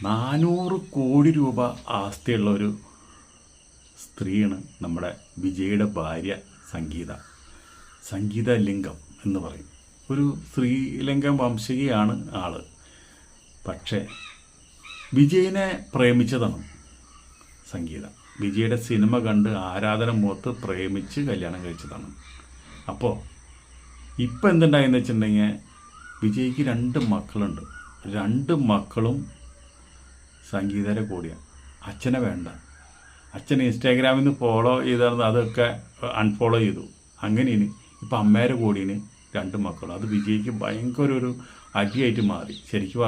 400 കോടി രൂപ ആസ്തിയുള്ള ഒരു സ്ത്രീയാണ് നമ്മുടെ വിജയുടെ ഭാര്യ സംഗീത ലിംഗം എന്ന് പറയും. ഒരു ശ്രീലങ്കൻ വംശീയാണ് ആള്. പക്ഷേ വിജയിനെ പ്രേമിച്ചതാണ് സംഗീത. വിജയുടെ സിനിമ കണ്ട് ആരാധന മൂത്ത് പ്രേമിച്ച് കല്യാണം കഴിച്ചതാണ്. അപ്പോൾ ഇപ്പം എന്തുണ്ടായെന്ന് വെച്ചിട്ടുണ്ടെങ്കിൽ വിജയ്ക്ക് 2 മക്കളുണ്ട്. 2 മക്കളും സംഗീതയുടെ കൂടിയാണ്. അച്ഛനെ വേണ്ട. അച്ഛൻ ഇൻസ്റ്റാഗ്രാമിൽ നിന്ന് ഫോളോ ചെയ്തായിരുന്നു, അതൊക്കെ അൺഫോളോ ചെയ്തു. അങ്ങനെയാണ് ഇപ്പം അമ്മേരെ കൂടിയാണ് 2 മക്കളും. അത് വിജയ്ക്ക് ഭയങ്കര ഒരു അടിയായിട്ട് മാറി. ശരിക്കും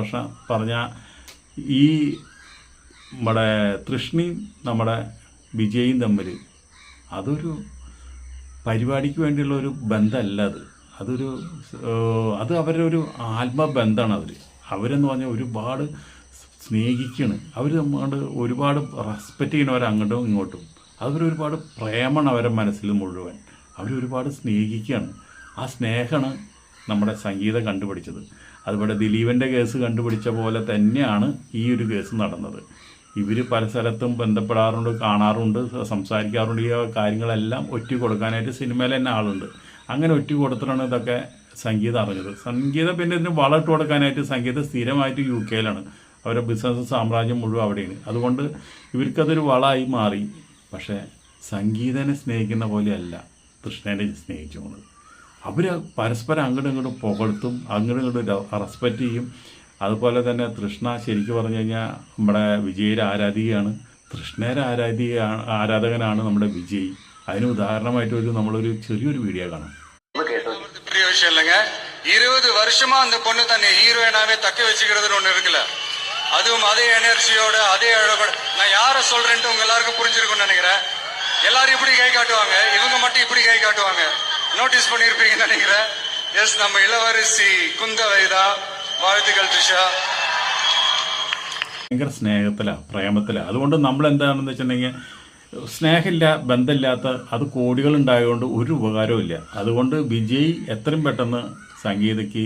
പറഞ്ഞാൽ ഈ നമ്മുടെ തൃഷ്ണയും നമ്മുടെ വിജയും തമ്മിൽ അതൊരു പരിപാടിക്ക് വേണ്ടിയുള്ള ഒരു ബന്ധമല്ല. അത് അവരുടെ ഒരു ആത്മബന്ധമാണ്. അവരെന്ന് പറഞ്ഞാൽ ഒരുപാട് സ്നേഹിക്കുകയാണ്. അവർ നമ്മോട് ഒരുപാട് റെസ്പെക്റ്റ് ചെയ്യണവർ അങ്ങോട്ടും ഇങ്ങോട്ടും. അവരൊരുപാട് പ്രേമാണ് അവരുടെ മനസ്സിൽ മുഴുവൻ. അവരൊരുപാട് സ്നേഹിക്കുകയാണ്. ആ സ്നേഹമാണ് നമ്മുടെ സംഗീതം കണ്ടുപിടിച്ചത്. അതുപോലെ ദിലീപിൻ്റെ കേസ് കണ്ടുപിടിച്ച പോലെ തന്നെയാണ് ഈ ഒരു കേസ് നടന്നത്. ഇവർ പല സ്ഥലത്തും ബന്ധപ്പെടാറുണ്ട്, കാണാറുണ്ട്, സംസാരിക്കാറുണ്ട്. ഈ കാര്യങ്ങളെല്ലാം ഒറ്റ കൊടുക്കാനായിട്ട് സിനിമയിൽ തന്നെ ആളുണ്ട്. അങ്ങനെ ഒറ്റ കൊടുത്തിട്ടാണ് ഇതൊക്കെ സംഗീതം അറിഞ്ഞത്. സംഗീതം പിന്നെ ഇതിന് വളമിട്ട് കൊടുക്കാനായിട്ട് സംഗീതം സ്ഥിരമായിട്ട് UK-യിലാണ്. അവരുടെ ബിസിനസ് സാമ്രാജ്യം മുഴുവൻ അവിടെയാണ്. അതുകൊണ്ട് ഇവർക്കതൊരു വളമായി മാറി. പക്ഷേ സംഗീതനെ സ്നേഹിക്കുന്ന പോലെയല്ല കൃഷ്ണനെ സ്നേഹിച്ചു പോകുന്നത്. അവർ പരസ്പരം അങ്ങോട്ടും ഇങ്ങോട്ടും പുകഴ്ത്തും, അങ്ങോട്ടും ഇങ്ങോട്ടും റെസ്പെക്റ്റ് ചെയ്യും. അതുപോലെ തന്നെ തൃഷ്ണ ശരിക്കും പറഞ്ഞു കഴിഞ്ഞാൽ നമ്മുടെ വിജയുടെ ആരാധികയാണ്. തൃഷ്ണയുടെ ആരാധകനാണ് നമ്മുടെ വിജയ്. അതിന് ഉദാഹരണമായിട്ട് നമ്മളൊരു ചെറിയൊരു വീഡിയോ കാണാം. 20 வருஷமா அந்த பொண்ணு தன்னை ஹீரோயினாவே தக்க வச்சுக்கிறதுன்னு ஒண்ணு இருக்குல்ல, அதுவும் அதே எனர்ஜியோட அதே அழகோட. நான் யாரை சொல்றேன்ட்டு உங்க எல்லாருக்கும் புரிஞ்சிருக்கும்னு நினைக்கிறேன். எல்லாரும் இப்படி கை காட்டுவாங்க, இவங்க மட்டும் இப்படி கை காட்டுவாங்க. நோட்டீஸ் பண்ணிருப்பீங்கன்னு நினைக்கிறேன். எஸ், நம்ம இளவரசி കുന്തവൈദാ. வாழ்த்துக்கள் ത്രിഷ. ഭയങ്കര സ്നേഹത്തിലാണ്, പ്രേമത്തിലാണ്. അതുകൊണ്ട് നമ്മൾ എന്താണെന്ന് വെച്ചിട്ടുണ്ടെങ്കിൽ സ്നേഹമില്ല, ബന്ധമില്ലാത്ത അത് കോടികളുണ്ടായതുകൊണ്ട് ഒരു ഉപകാരവും ഇല്ല. അതുകൊണ്ട് വിജയ് എത്രയും പെട്ടെന്ന് സംഗീതയ്ക്ക്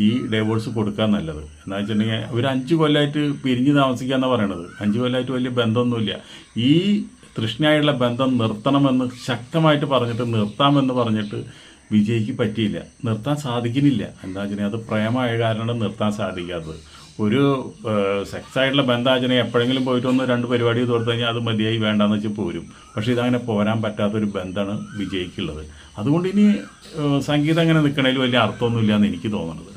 ഈ ഡൈവോഴ്സ് കൊടുക്കാൻ നല്ലത്. എന്താ വെച്ചിട്ടുണ്ടെങ്കിൽ ഒരു 5 കൊല്ലമായിട്ട് പിരിഞ്ഞ് താമസിക്കാന്നാണ് പറയണത്. 5 കൊല്ലമായിട്ട് വലിയ ബന്ധമൊന്നുമില്ല. ഈ തൃഷ്ണയായുള്ള ബന്ധം നിർത്തണമെന്ന് ശക്തമായിട്ട് പറഞ്ഞിട്ട് നിർത്താമെന്ന് പറഞ്ഞിട്ട് വിജയ്ക്ക് പറ്റിയില്ല, നിർത്താൻ സാധിക്കുന്നില്ല. എന്താ വെച്ചിട്ടുണ്ടെങ്കിൽ അത് പ്രേമമായ കാരണം നിർത്താൻ സാധിക്കാത്തത്. ഒരു സെക്സായിട്ടുള്ള ബന്ധാചന എപ്പോഴെങ്കിലും പോയിട്ട് 1-2 പരിപാടി തോർത്തു കഴിഞ്ഞാൽ അത് മതിയായി, വേണ്ടാന്ന് വെച്ച് പോരും. പക്ഷേ ഇതങ്ങനെ പോരാൻ പറ്റാത്തൊരു ബന്ധമാണ് വിജയ്ക്കുള്ളത്. അതുകൊണ്ട് ഇനി സംഗീതം അങ്ങനെ നിൽക്കണതിൽ വലിയ അർത്ഥമൊന്നുമില്ല എന്ന് എനിക്ക് തോന്നുന്നത്.